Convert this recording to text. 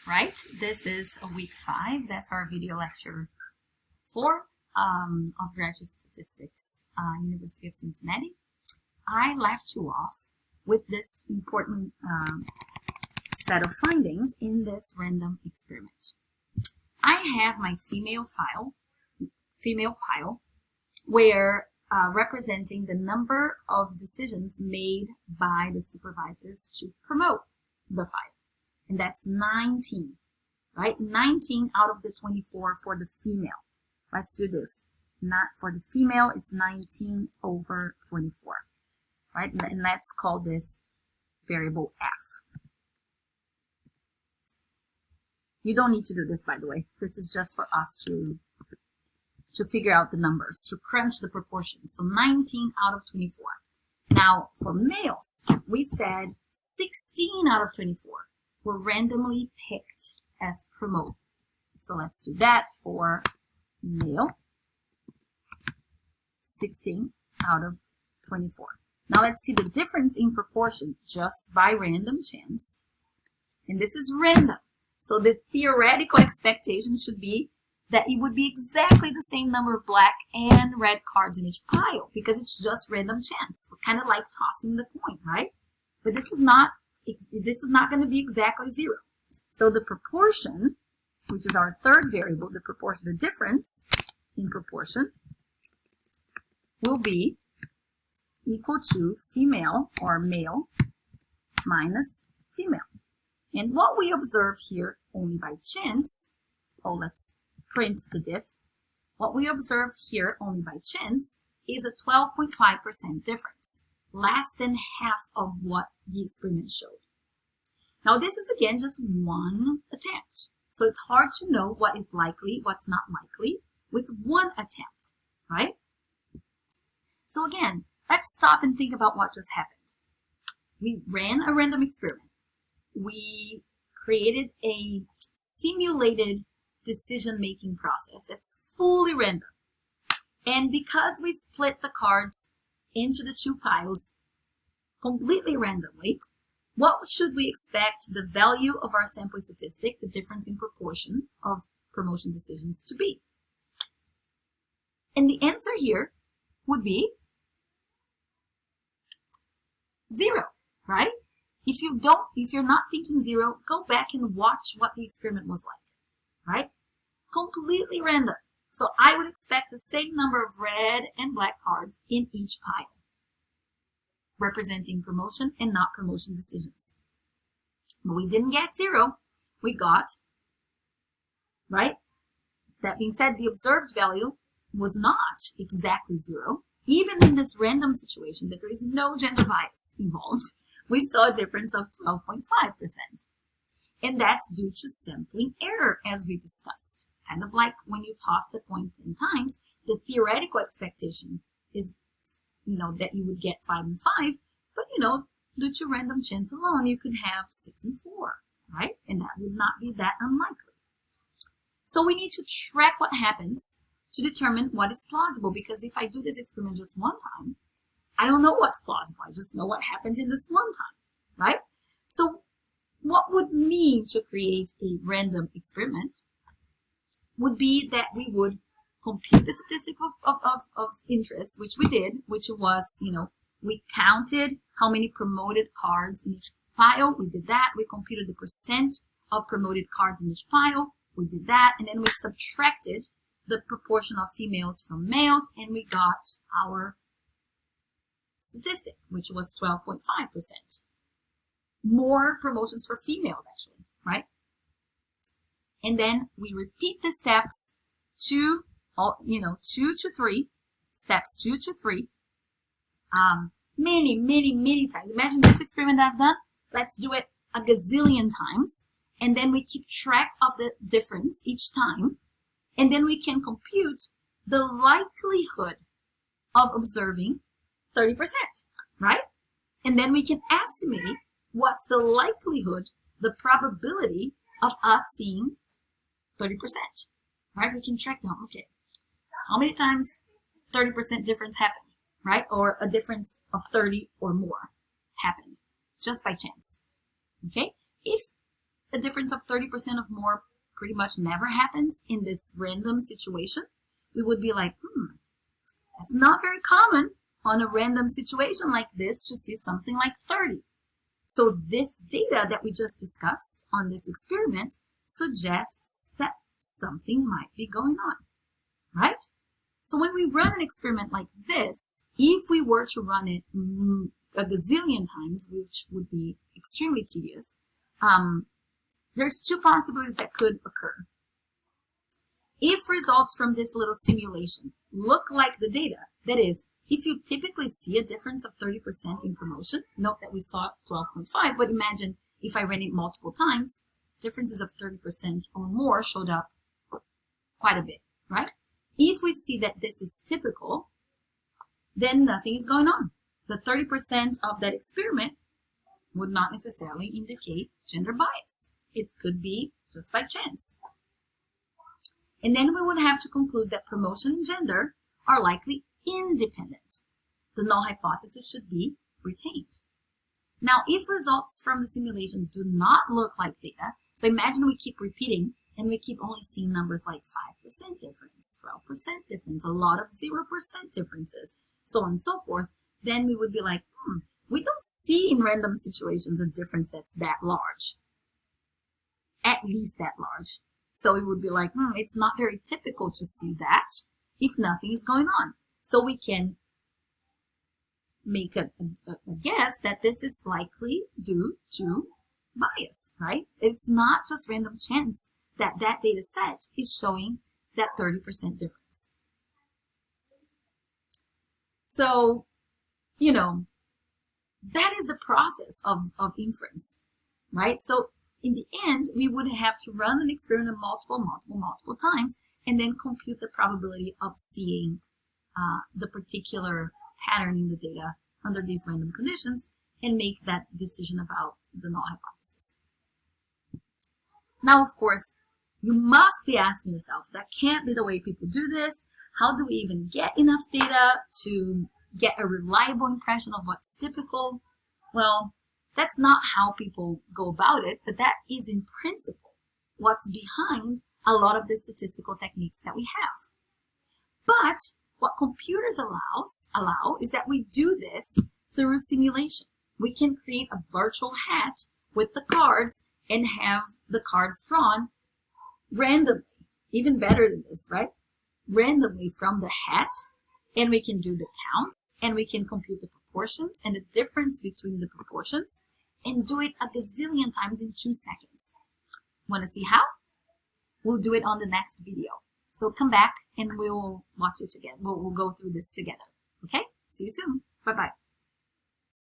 right? This is a week 5. That's our video lecture 4 of Graduate Statistics, University of Cincinnati. I left you off with this important set of findings in this random experiment. I have my female pile, where representing the number of decisions made by the supervisors to promote the file. And that's 19, right? 19 out of the 24 for the female. Let's do this. Not for the female, it's 19 over 24, right? And let's call this variable f. You don't need to do this, by the way. This is just for us to figure out the numbers, to crunch the proportions. So 19 out of 24. Now, for males, we said 16 out of 24 were randomly picked as promote. So let's do that for male. 16 out of 24. Now let's see the difference in proportion just by random chance. And this is random. So the theoretical expectation should be that it would be exactly the same number of black and red cards in each pile because it's just random chance. We're kind of like tossing the coin, right? But this is not going to be exactly 0. So the proportion, which is our third variable, the proportion, the difference in proportion, will be equal to female or male minus female. And what we observe here only by chance, let's print the diff. What we observe here only by chance is a 12.5% difference, less than half of what the experiment showed. Now this is again just one attempt, so it's hard to know what is likely, what's not likely with one attempt, right? So again, let's stop and think about what just happened. We ran a random experiment. We created a simulated decision-making process that's fully random. And because we split the cards into the 2 piles completely randomly, what should we expect the value of our sample statistic, the difference in proportion of promotion decisions, to be? And the answer here would be 0, right? If you're not thinking 0, go back and watch what the experiment was like, right? Completely random. So I would expect the same number of red and black cards in each pile, representing promotion and not promotion decisions. But we didn't get 0. We got, right? That being said, the observed value was not exactly 0. Even in this random situation that there is no gender bias involved, we saw a difference of 12.5%. And that's due to sampling error, as we discussed. Kind of like when you toss the coin 10 times, the theoretical expectation is, that you would get 5 and 5, but, due to random chance alone, you could have 6 and 4, right? And that would not be that unlikely. So we need to track what happens to determine what is plausible, because if I do this experiment just one time, I don't know what's plausible. I just know what happened in this one time, right? So what would mean to create a random experiment would be that we would compute the statistic of interest, which we did, which was, we counted how many promoted cards in each pile. We did that. We computed the percent of promoted cards in each pile. We did that. And then we subtracted the proportion of females from males, and we got our statistic, which was 12.5%. More promotions for females, actually, right? And then we repeat the steps 2 to 3, steps 2 to 3, many times. Imagine this experiment I've done. Let's do it a gazillion times, and then we keep track of the difference each time, and then we can compute the likelihood of observing 30%, right? And then we can estimate what's the likelihood, the probability of us seeing 30%, right? We can track down, okay, how many times 30% difference happened, right? Or a difference of 30 or more happened just by chance, okay? If a difference of 30% or more pretty much never happens in this random situation, we would be like, that's not very common on a random situation like this to see something like 30. So this data that we just discussed on this experiment suggests that something might be going on, right? So when we run an experiment like this, if we were to run it a gazillion times, which would be extremely tedious, there's two possibilities that could occur. If results from this little simulation look like the data, that is, if you typically see a difference of 30% in promotion, note that we saw 12.5, but imagine if I ran it multiple times, differences of 30% or more showed up quite a bit, right? If we see that this is typical, then nothing is going on. The 30% of that experiment would not necessarily indicate gender bias. It could be just by chance. And then we would have to conclude that promotion and gender are likely independent. The null hypothesis should be retained. Now, if results from the simulation do not look like data, so imagine we keep repeating and we keep only seeing numbers like 5% difference, 12% difference, a lot of 0% differences, so on and so forth, then we would be like, we don't see in random situations a difference that's that large, at least that large. So it would be like, it's not very typical to see that if nothing is going on. So we can make a guess that this is likely due to bias, right? It's not just random chance that that data set is showing that 30% difference. So, that is the process of inference, right? So in the end, we would have to run an experiment multiple times and then compute the probability of seeing the particular pattern in the data under these random conditions and make that decision about the null hypothesis. Now, of course, you must be asking yourself, that can't be the way people do this. How do we even get enough data to get a reliable impression of what's typical? Well, that's not how people go about it, but that is in principle what's behind a lot of the statistical techniques that we have. But what computers allow is that we do this through simulation. We can create a virtual hat with the cards and have the cards drawn randomly, even better than this, right? Randomly from the hat, and we can do the counts, and we can compute the proportions and the difference between the proportions, and do it a gazillion times in 2 seconds. Want to see how? We'll do it on the next video. So come back and we'll watch it together. We'll go through this together. Okay? See you soon. Bye-bye.